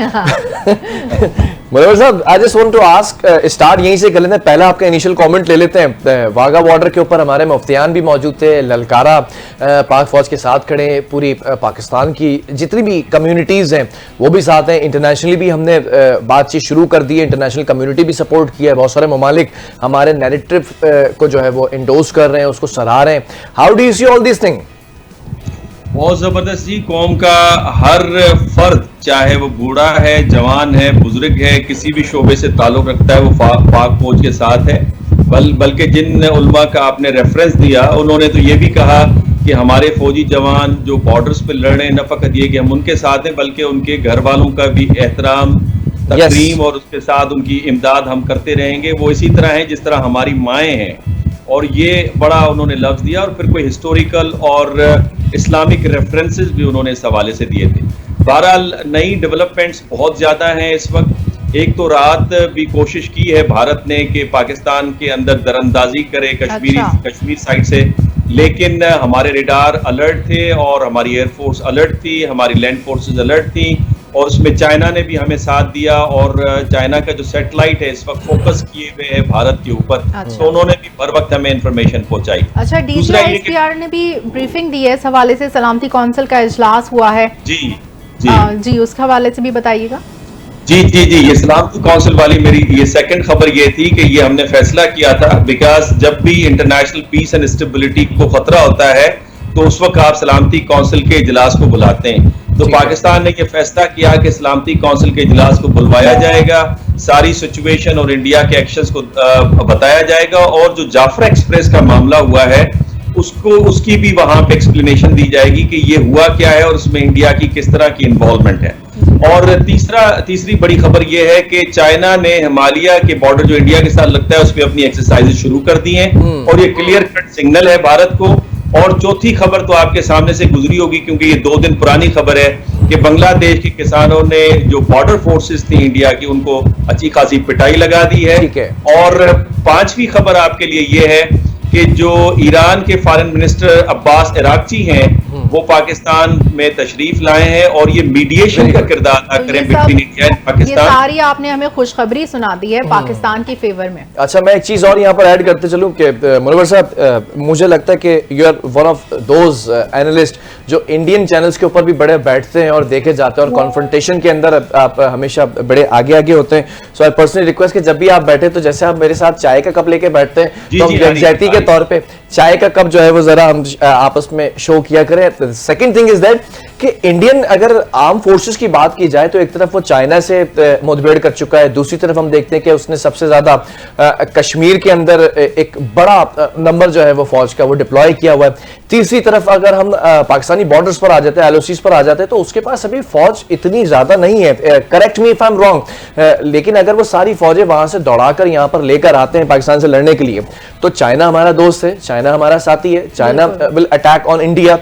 मुनव्वर साहब, I just want to ask, start यहीं से कर लेते हैं, पहला आपका इनिशियल कमेंट ले लेते हैं। वाघा बॉर्डर के ऊपर हमारे मुफ्तियान भी मौजूद थे, ललकारा पाक फौज के साथ खड़े, पूरी पाकिस्तान की जितनी भी कम्युनिटीज़ हैं वो भी साथ हैं, इंटरनेशनली भी हमने बातचीत शुरू कर दी है, इंटरनेशनल कम्युनिटी भी सपोर्ट किया है, बहुत सारे ममालिक हमारे नैरेटिव को जो है वो इंडोर्स कर रहे हैं, उसको सराह रहे हैं। How do you see all this thing? बहुत जबरदस्त जी, कौम का हर फर्द, चाहे वो बूढ़ा है, जवान है, बुजुर्ग है, किसी भी शोबे से ताल्लुक रखता है, वो पाक फौज के साथ है। बल्कि जिन उलमा का आपने रेफरेंस दिया, उन्होंने तो ये भी कहा कि हमारे फौजी जवान जो बॉर्डर्स पे लड़ रहे हैं, न फकत ये कि हम उनके साथ हैं बल्कि उनके घर वालों का भी एहतराम, तकरीम और उसके साथ उनकी इमदाद हम करते रहेंगे। वो इसी तरह है जिस तरह हमारी माएँ हैं, और ये बड़ा उन्होंने लफ्ज़ दिया, और फिर कोई हिस्टोरिकल और इस्लामिक रेफरेंसेस भी उन्होंने इस हवाले से दिए थे। बहरहाल नई डेवलपमेंट्स बहुत ज़्यादा हैं इस वक्त। एक तो रात भी कोशिश की है भारत ने कि पाकिस्तान के अंदर दरअंदाजी करे कश्मीर साइड से, लेकिन हमारे रेडार अलर्ट थे और हमारी एयरफोर्स अलर्ट थी, हमारी लैंड फोर्सेस अलर्ट थी, और उसमें चाइना ने भी हमें साथ दिया, और चाइना का जो सैटेलाइट है इस वक्त फोकस किए हुए है भारत के ऊपर, तो उन्होंने भी बर वक्त हमें इंफॉर्मेशन पहुंचाई। अच्छा, DGISPR ने भी ब्रीफिंग दी है इस हवाले से, सलामती कौंसिल का इजलास हुआ है। जी, उस हवाले से भी बताइएगा। जी, ये सलामती कौंसिल वाली मेरी ये सेकंड खबर ये थी कि ये हमने फैसला किया था, बिकॉज जब भी इंटरनेशनल पीस एंड स्टेबिलिटी को खतरा होता है तो उस वक्त आप सलामती कौंसिल के इजलास को बुलाते हैं। तो पाकिस्तान ने यह फैसला किया कि सलामती कौंसिल के इजलास को बुलवाया जाएगा, सारी सिचुएशन और इंडिया के एक्शंस को बताया जाएगा, और जो जाफर एक्सप्रेस का मामला हुआ है उसकी भी वहां पे एक्सप्लेनेशन दी जाएगी कि ये हुआ क्या है और उसमें इंडिया की किस तरह की इन्वॉल्वमेंट है। और तीसरी बड़ी खबर यह है कि चाइना ने हिमालय के बॉर्डर जो इंडिया के साथ लगता है उस पर अपनी एक्सरसाइजेज शुरू कर दी हैं, और ये क्लियर कट सिग्नल है भारत को। और चौथी खबर तो आपके सामने से गुजरी होगी क्योंकि ये 2 दिन पुरानी खबर है कि बांग्लादेश के किसानों ने जो बॉर्डर फोर्सेस थी इंडिया की, उनको अच्छी खासी पिटाई लगा दी है। और 5वीं खबर आपके लिए ये है कि जो ईरान के फॉरेन मिनिस्टर अब्बास इराक्ची हैं वो पाकिस्तान में तशरीफ लाए हैं, और ये मीडिएशन का किरदार अदा करें बिटवीन इंडिया एंड पाकिस्तान। ये सारी आपने हमें खुशखबरी सुना दी है पाकिस्तान की फेवर में। अच्छा, मैं एक चीज और यहाँ पर ऐड करते चलूं कि मुनव्वर साहब, मुझे लगता है कि you are one of those analyst जो इंडियन चैनल्स के ऊपर भी बड़े बैठते हैं और देखे जाते हैं, और कॉन्फ्रंटेशन के अंदर आप हमेशा बड़े आगे होते हैं। सो आई पर्सनली रिक्वेस्ट कि जब भी आप बैठे तो जैसे आप मेरे साथ चाय का कप लेके बैठते हैं तो हम यकजहती के तौर पे चाय का कप जो है वो जरा हम आपस में शो किया करें, सेकंड थिंग इज दैट कि इंडियन अगर आर्म फोर्सेस की बात की जाए तो एक तरफ वो चाइना से मुठभेड़ कर चुका है, दूसरी तरफ हम देखते हैं कि उसने सबसे ज्यादा कश्मीर के अंदर एक बड़ा नंबर जो है वो फौज का वो डिप्लॉय किया हुआ है, तीसरी तरफ अगर हम पाकिस्तानी बॉर्डर्स पर आ जाते हैं, एलओसीज पर आ जाते हैं, तो उसके पास अभी फौज इतनी ज्यादा नहीं है, correct me if I am wrong, लेकिन अगर वो सारी फौजें वहां से दौड़ाकर यहां पर लेकर आते हैं पाकिस्तान से लड़ने के लिए, तो चाइना हमारा दोस्त है, चाइना हमारा साथी है, China will attack on India,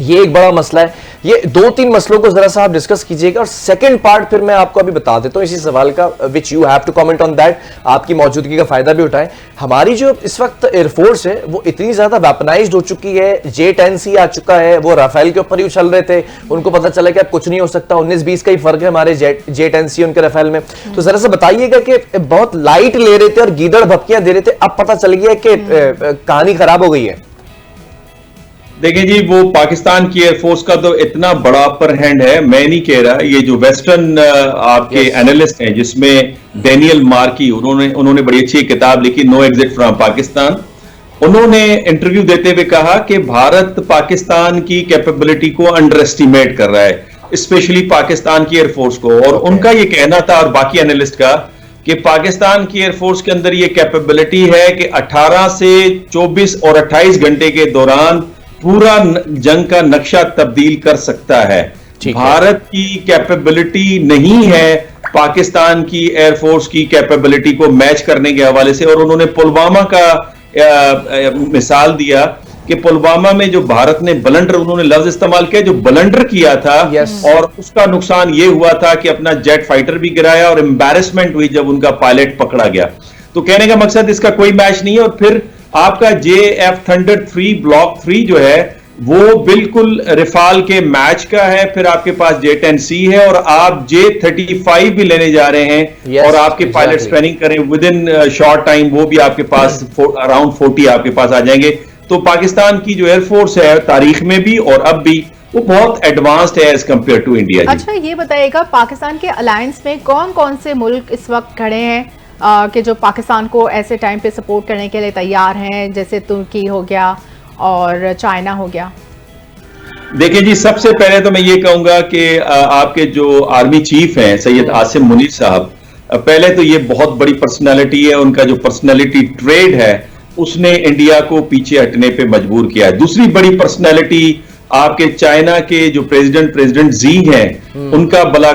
ये एक बड़ा मसला है। ये 2-3 मसलों को जरा सा आप डिस्कस कीजिएगा और सेकंड पार्ट फिर मैं आपको अभी बता देता हूं इसी सवाल का, which you have to comment on that, आपकी मौजूदगी का फायदा भी उठाएं। हमारी जो इस वक्त एयरफोर्स है वो इतनी ज्यादा वेपनाइज्ड हो चुकी है, J-10C आ चुका है, वो राफेल के ऊपर ही उछल रहे थे, उनको पता चला कि अब कुछ नहीं हो सकता, 19-20 का ही फर्क है हमारे J-10C उनके राफेल में। तो जरा सा बताइएगा कि बहुत लाइट ले रहे थे और गीदड़ भपकियां दे रहे थे, अब पता चल गया कि कहानी खराब हो गई है। देखिए जी, वो पाकिस्तान की एयरफोर्स का तो इतना बड़ा अपर हैंड है, मैं नहीं कह रहा, ये जो वेस्टर्न आपके एनालिस्ट हैं जिसमें डेनियल मार्की, उन्होंने बड़ी अच्छी किताब लिखी नो एग्जिट फ्रॉम पाकिस्तान, उन्होंने इंटरव्यू देते हुए कहा कि भारत पाकिस्तान की कैपेबिलिटी को अंडर एस्टिमेट कर रहा है, स्पेशली पाकिस्तान की एयरफोर्स को, और उनका ये कहना था और बाकी एनालिस्ट का कि पाकिस्तान की एयरफोर्स के अंदर ये कैपेबिलिटी है कि 18 से 24 और 28 घंटे के दौरान पूरा जंग का नक्शा तब्दील कर सकता है। भारत की कैपेबिलिटी नहीं है पाकिस्तान की एयरफोर्स की कैपेबिलिटी को मैच करने के हवाले से, और उन्होंने पुलवामा का मिसाल दिया कि पुलवामा में जो भारत ने ब्लंडर, उन्होंने लफ्ज इस्तेमाल किया, जो ब्लंडर किया था और उसका नुकसान यह हुआ था कि अपना जेट फाइटर भी गिराया और एम्बैरेसमेंट हुई जब उनका पायलट पकड़ा गया। तो कहने का मकसद इसका कोई मैच नहीं है। और फिर आपका JF Thunder 3 ब्लॉक 3 जो है वो बिल्कुल रिफाल के मैच का है, फिर आपके पास J-10C है और आप J-35 भी लेने जा रहे हैं और आपके पायलट ट्रेनिंग करें विद इन शॉर्ट टाइम, वो भी आपके पास अराउंड 40 आपके पास आ जाएंगे। तो पाकिस्तान की जो एयरफोर्स है तारीख में भी और अब भी वो बहुत एडवांस्ड है एज कंपेयर टू इंडिया। अच्छा, ये बताइएगा पाकिस्तान के अलायंस में कौन कौन से मुल्क इस वक्त खड़े हैं कि जो पाकिस्तान को ऐसे टाइम पे सपोर्ट करने के लिए तैयार हैं, जैसे तुर्की हो गया और चाइना हो गया? देखिए जी, सबसे पहले तो मैं ये कहूंगा कि आपके जो आर्मी चीफ हैं सैयद आसिम मुनीर साहब, पहले तो ये बहुत बड़ी पर्सनालिटी है, उनका जो पर्सनालिटी ट्रेड है उसने इंडिया को पीछे हटने पे मजबूर किया है। दूसरी बड़ी पर्सनालिटी आपके चाइना के जो प्रेसिडेंट जी हैं, उनका बड़ा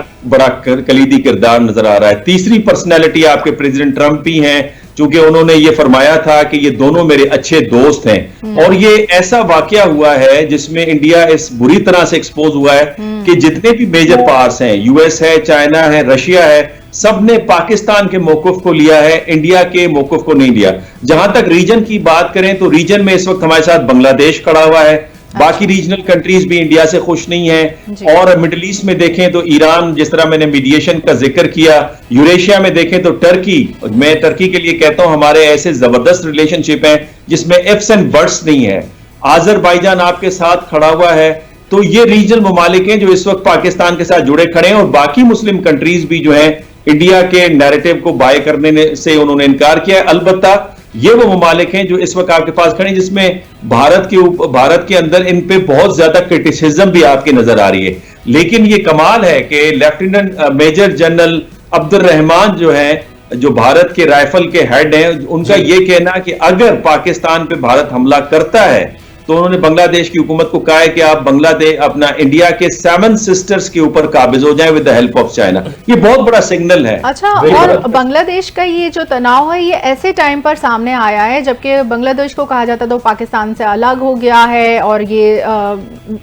कलीदी किरदार नजर आ रहा है। तीसरी पर्सनैलिटी आपके प्रेसिडेंट ट्रंप ही हैं, चूंकि उन्होंने ये फरमाया था कि ये दोनों मेरे अच्छे दोस्त हैं, और ये ऐसा वाकया हुआ है जिसमें इंडिया इस बुरी तरह से एक्सपोज हुआ है कि जितने भी मेजर पावर्स हैं, यूएस है, चाइना है, रशिया है, सब ने पाकिस्तान के मौकफ को लिया है, इंडिया के मौकफ को नहीं लिया। जहां तक रीजन की बात करें तो रीजन में इस वक्त हमारे साथ बांग्लादेश खड़ा हुआ है, बाकी रीजनल कंट्रीज भी इंडिया से खुश नहीं है। और मिडिल ईस्ट में देखें तो ईरान, जिस तरह मैंने मीडिएशन का जिक्र किया, यूरेशिया में देखें तो टर्की, मैं टर्की के लिए कहता हूं हमारे ऐसे जबरदस्त रिलेशनशिप हैं जिसमें इफ्स एंड बट्स नहीं है। आजरबाईजान आपके साथ खड़ा हुआ है। तो ये रीजनल ममालिक हैं जो इस वक्त पाकिस्तान के साथ जुड़े खड़े हैं, और बाकी मुस्लिम कंट्रीज भी जो है इंडिया के नैरेटिव को बाय करने से उन्होंने इनकार किया है। अलबत्ता ये वो ममालिक हैं जो इस वक्त आपके पास खड़े हैं जिसमें भारत के अंदर इन पे बहुत ज्यादा क्रिटिसिज्म भी आपके नजर आ रही है। लेकिन ये कमाल है कि lieutenant major general Abdul Rahman जो है, जो भारत के राइफल के हेड हैं, उनका ये कहना कि अगर पाकिस्तान पे भारत हमला करता है तो उन्होंने बांग्लादेश की हुकूमत को कहा है कि आप बांग्लादेश अपना इंडिया के 7 सिस्टर्स के ऊपर काबिज हो जाएं with the help of China. ये बहुत बड़ा सिग्नल है। अच्छा, और बांग्लादेश का ये जो तनाव है ये ऐसे टाइम पर सामने आया है जबकि बांग्लादेश को कहा जाता तो पाकिस्तान से अलग हो गया है और ये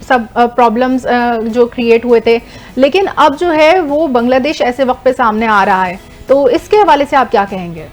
सब प्रॉब्लम्स जो क्रिएट हुए थे, लेकिन अब जो है वो बांग्लादेश ऐसे वक्त पे सामने आ रहा है, तो इसके हवाले से आप क्या कहेंगे?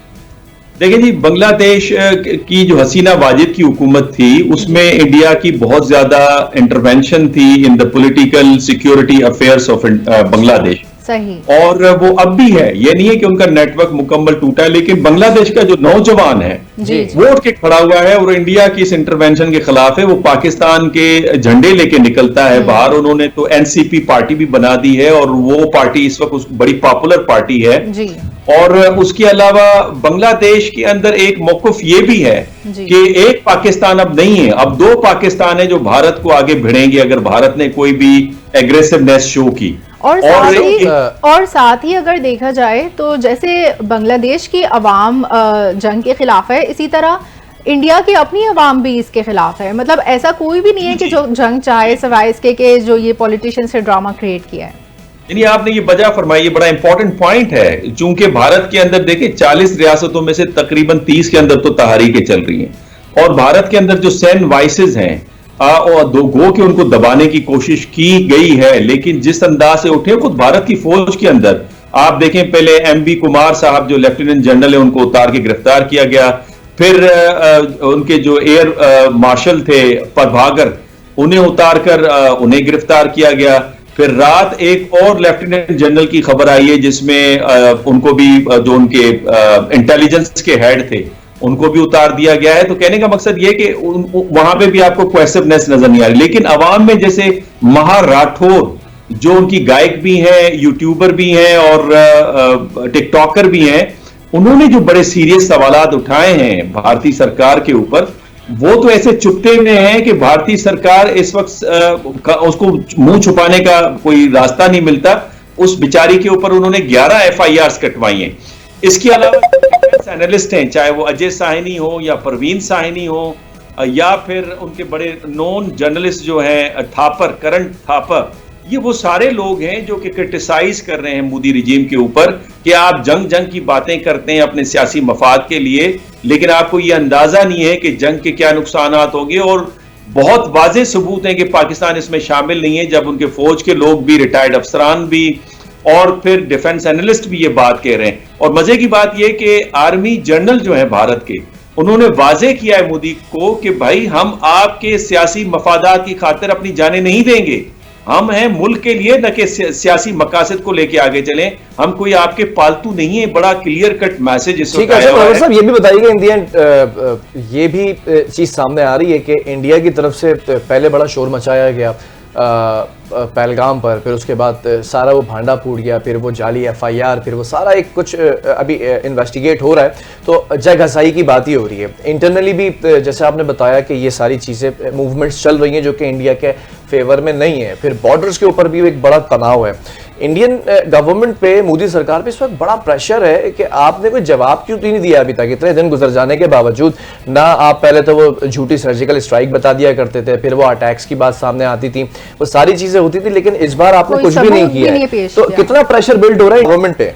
देखिए जी, बांग्लादेश की जो हसीना वाजिद की हुकूमत थी उसमें इंडिया की बहुत ज्यादा इंटरवेंशन थी in the political security affairs of Bangladesh. सही। और वो अब भी है, ये नहीं है कि उनका नेटवर्क मुकम्मल टूटा है, लेकिन बांग्लादेश का जो नौजवान है वो उठ के खड़ा हुआ है और इंडिया की इस इंटरवेंशन के खिलाफ है। वो पाकिस्तान के झंडे लेके निकलता है बाहर। उन्होंने तो एनसीपी पार्टी भी बना दी है और वो पार्टी इस वक्त बड़ी पॉपुलर पार्टी है। और उसके अलावा बांग्लादेश के अंदर एक मौकफ ये भी है कि एक पाकिस्तान अब नहीं है, अब दो पाकिस्तान है जो भारत को आगे भिड़ेंगे अगर भारत ने कोई भी एग्रेसिवनेस शो की। और साथ ही अगर देखा जाए तो जैसे बांग्लादेश की अवाम जंग के खिलाफ है, इसी तरह इंडिया की अपनी अवाम भी इसके खिलाफ है। मतलब ऐसा कोई भी नहीं है कि जो जंग चाहे सिवाय इसके कि जो ये पॉलिटिशियंस ने ड्रामा क्रिएट किया है। यानी आपने ये वजह फरमाई, ये बड़ा इंपॉर्टेंट पॉइंट है। चूंकि भारत के अंदर देखिए 40 रियासतों में से तकरीबन 30 के अंदर तो तहरीकें चल रही हैं और भारत के अंदर जो सैन वाइसेस हैं और दो गो के उनको दबाने की कोशिश की गई है, लेकिन जिस अंदाज से उठे खुद भारत की फौज के अंदर आप देखें, पहले एमबी कुमार साहब जो लेफ्टिनेंट जनरल है उनको उतार के गिरफ्तार किया गया, फिर उनके जो एयर मार्शल थे प्रभाकर उन्हें उतारकर उन्हें गिरफ्तार किया गया। फिर रात एक और लेफ्टिनेंट जनरल की खबर आई है जिसमें उनको भी जो उनके इंटेलिजेंस के हेड थे उनको भी उतार दिया गया है। तो कहने का मकसद ये कि वहां पे भी आपको क्वेश्चननेस नजर नहीं आ रही, लेकिन अवाम में जैसे महा राठौर जो उनकी गायक भी हैं, यूट्यूबर भी हैं और टिकटॉकर भी हैं, उन्होंने जो बड़े सीरियस सवालात उठाए हैं भारतीय सरकार के ऊपर, वो तो ऐसे चुपते में हैं कि भारतीय सरकार इस वक्त उसको मुंह छुपाने का कोई रास्ता नहीं मिलता। उस बिचारी के ऊपर उन्होंने 11 FIRs कटवाई हैं। इसके अलावा डिफेंस एनालिस्ट हैं, चाहे वो अजय साहनी हो या परवीन साहनी हो या फिर उनके बड़े नॉन जर्नलिस्ट जो हैं थापर, करण थापर, ये वो सारे लोग हैं जो कि क्रिटिसाइज कर रहे हैं मोदी रिजीम के ऊपर कि आप जंग की बातें करते हैं अपने सियासी मफाद के लिए, लेकिन आपको ये अंदाजा नहीं है कि जंग के क्या नुकसान होंगे। और बहुत वाज़ेह सबूत हैं कि पाकिस्तान इसमें शामिल नहीं है, जब उनके फौज के लोग भी, रिटायर्ड अफसरान भी और फिर डिफेंस एनालिस्ट भी ये बात कह रहे हैं। और मजे की बात यह कि आर्मी जनरल जो है भारत के, उन्होंने वाजे किया है मोदी को कि भाई हम आपके सियासी मफादात की खातिर अपनी जानें नहीं देंगे, हम हैं मुल्क के लिए, न कि सियासी मकासद को लेके आगे चलें, हम कोई आपके पालतू नहीं है। बड़ा क्लियर कट मैसेज इस वक्त आया हुआ है। साहब ये भी बताइएगा, इन दी एंड ये भी चीज सामने आ रही है कि इंडिया की तरफ से पहले बड़ा शोर मचाया गया पहलगाम पर, फिर उसके बाद सारा वो भांडा फूट गया, फिर वो जाली FIR, फिर वो सारा एक कुछ अभी इन्वेस्टिगेट हो रहा है, तो जय घसाई की बात ही हो रही है। इंटरनली भी जैसे आपने बताया कि ये सारी चीज़ें मूवमेंट्स चल रही हैं जो कि इंडिया के फेवर में नहीं है। फिर बॉर्डर्स के ऊपर भी एक बड़ा तनाव है। इंडियन गवर्नमेंट पे, मोदी सरकार पे इस वक्त बड़ा प्रेशर है कि आपने कोई जवाब क्यों नहीं दिया अभी तक, इतने दिन गुजर जाने के बावजूद। ना आप पहले तो वो झूठी सर्जिकल स्ट्राइक बता दिया करते थे, फिर वो अटैक्स की बात सामने आती थी, वो सारी चीजें होती थी, लेकिन इस बार आपने कुछ भी नहीं किया है। तो कितना प्रेशर बिल्ड हो रहा है गवर्नमेंट पे?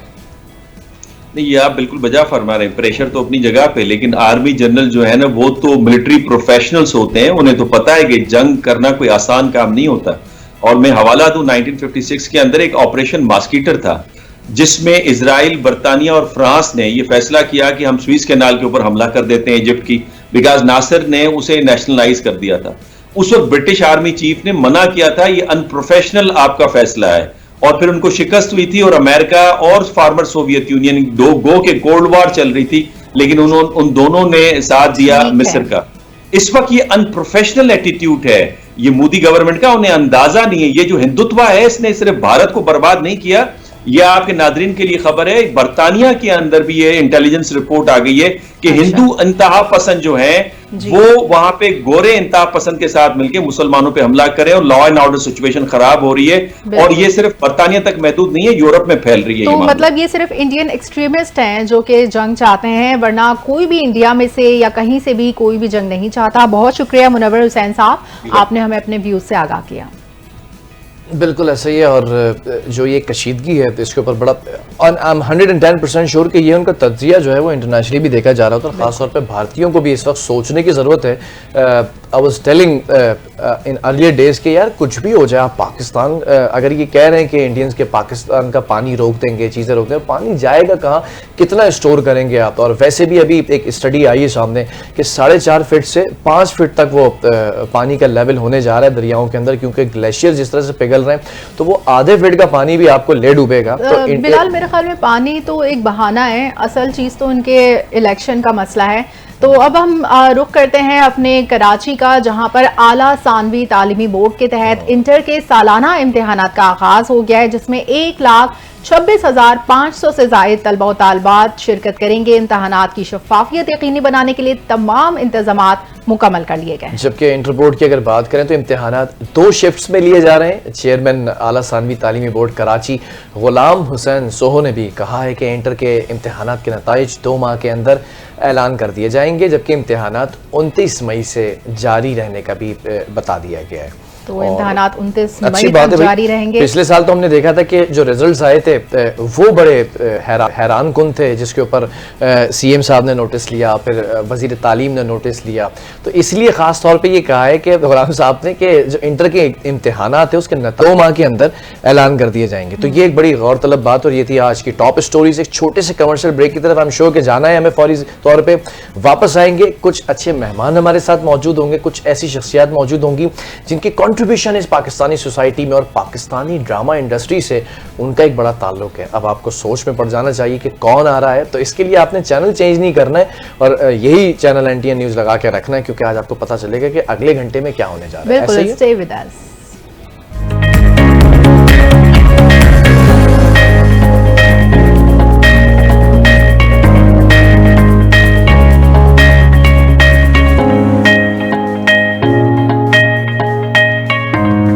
नहीं, ये आप बिल्कुल बजा फरमा रहे हैं, प्रेशर तो अपनी जगह पे, लेकिन आर्मी जनरल जो है ना वो तो मिलिट्री प्रोफेशनल्स होते हैं, उन्हें तो पता है कि जंग करना कोई आसान काम नहीं होता। और मैं हवाला दूं, 1956 के अंदर एक ऑपरेशन मॉस्कीटर था जिसमें इजराइल, बरतानिया और फ्रांस ने यह फैसला किया कि हम स्वीज कैनाल के ऊपर हमला कर देते हैं इजिप्ट की, बिकॉज नासिर ने उसे नेशनलाइज कर दिया था। उस वक्त ब्रिटिश आर्मी चीफ ने मना किया था, ये अनप्रोफेशनल आपका फैसला है, और फिर उनको शिकस्त हुई थी। और अमेरिका और फॉर्मर सोवियत यूनियन, दो गो के कोल्ड वॉर चल रही थी, लेकिन उन दोनों ने साथ दिया मिस्र का। इस वक्त ये अनप्रोफेशनल एटीट्यूड है ये मोदी गवर्नमेंट का, उन्हें अंदाजा नहीं है। ये जो हिंदुत्व है इसने सिर्फ भारत को बर्बाद नहीं किया, यह आपके नादरीन के लिए खबर है, बरतानिया के अंदर भी ये इंटेलिजेंस रिपोर्ट आ गई है कि हिंदू इंतहा पसंद जो है वो वहां पे गोरे इंतहा पसंद के साथ मिलकर मुसलमानों पे हमला करें और लॉ एंड ऑर्डर सिचुएशन खराब हो रही है। और ये सिर्फ बरतानिया तक महदूद नहीं है, यूरोप में फैल रही है। तो मतलब ये सिर्फ इंडियन एक्सट्रीमिस्ट हैं जो कि जंग चाहते हैं, वरना कोई भी इंडिया में से या कहीं से भी कोई भी जंग नहीं चाहता। बहुत शुक्रिया मुनव्वर हुसैन साहब, आपने हमें अपने व्यूज से आगाह किया। बिल्कुल ऐसा ही है, और जो ये कशीदगी है तो इसके ऊपर बड़ा, और आई एम 110% श्योर कि ये उनका तज्जिया जो है वो इंटरनेशनली भी देखा जा रहा होता है, ख़ासतौर पे भारतीयों को भी इस वक्त सोचने की ज़रूरत है। I was telling in earlier days के यार कुछ भी हो जाए, आप पाकिस्तान अगर ये कह रहे हैं कि इंडियंस के पाकिस्तान का पानी रोक देंगे, चीज़ें रोक देंगे, पानी जाएगा कहाँ, कितना स्टोर करेंगे आप? और वैसे भी अभी एक स्टडी आई है सामने कि 4.5 फीट से 5 फीट तक वो पानी का लेवल होने जा रहा है दरियाओं के अंदर, क्योंकि ग्लेशियर जिस तरह से पिघल रहे हैं, तो वो आधे फीट का पानी भी आपको ले डूबेगा। तो बिलाल, मेरे ख्याल में पानी तो एक बहाना है, असल चीज़ तो उनके इलेक्शन का मसला है। तो अब हम रुख करते हैं अपने कराची का, जहां पर आला सानवी तालीमी बोर्ड के तहत इंटर के सालाना इम्तिहानात का आगाज हो गया है, जिसमें 1,00,000 26,500 से ज़ायद तलबा और तालबात शिरकत करेंगे। इम्तहानात की शफाफियत यकीनी बनाने के लिए तमाम इंतजामात मुकम्मल कर लिए गए। जबकि इंटर बोर्ड की अगर बात करें तो इम्तहानात 2 शिफ्ट्स में लिए जा रहे हैं। चेयरमैन आला सानवी तालीमी बोर्ड कराची गुलाम हुसैन सोहो ने भी कहा है कि इंटर के इम्तहानात के नताइज 2 माह के अंदर ऐलान कर दिए जाएंगे, जबकि इम्तहानात 29 मई से जारी रहने का भी बता दिया गया है। तो इम्तहानात 29 अच्छी मई बात तक है जारी रहेंगे। पिछले साल तो हमने देखा था कि जो रिजल्ट्स आए थे वो बड़े हैरान कुन थे, जिसके ऊपर सीएम साहब ने नोटिस लिया, फिर वजीर तालीम ने नोटिस लिया। तो इसलिए ख़ास तौर पे ये कहा है कि गुलाम साहब ने कि जो इंटर के इम्तहानात थे उसके 2 माह के अंदर ऐलान कर दिए जाएंगे। तो ये एक बड़ी गौरतलब बात, और ये थी आज की टॉप स्टोरीज। एक छोटे से कमर्शियल ब्रेक की तरफ हम शो के जाना है हमें फौरी तौर पर। वापस आएंगे, कुछ अच्छे मेहमान हमारे साथ मौजूद होंगे, कुछ ऐसी शख्सियात मौजूद होंगी जिनकी कंट्रीब्यूशन इस पाकिस्तानी सोसाइटी में और पाकिस्तानी ड्रामा इंडस्ट्री से उनका एक बड़ा ताल्लुक है। अब आपको सोच में पड़ जाना चाहिए कि कौन आ रहा है, तो इसके लिए आपने चैनल चेंज नहीं करना है और यही चैनल NTN न्यूज़ लगा के रखना है, क्योंकि आज आपको पता चलेगा कि अगले घंटे में क्या होने जा रहा है। बिल्कुल, स्टे विद अस।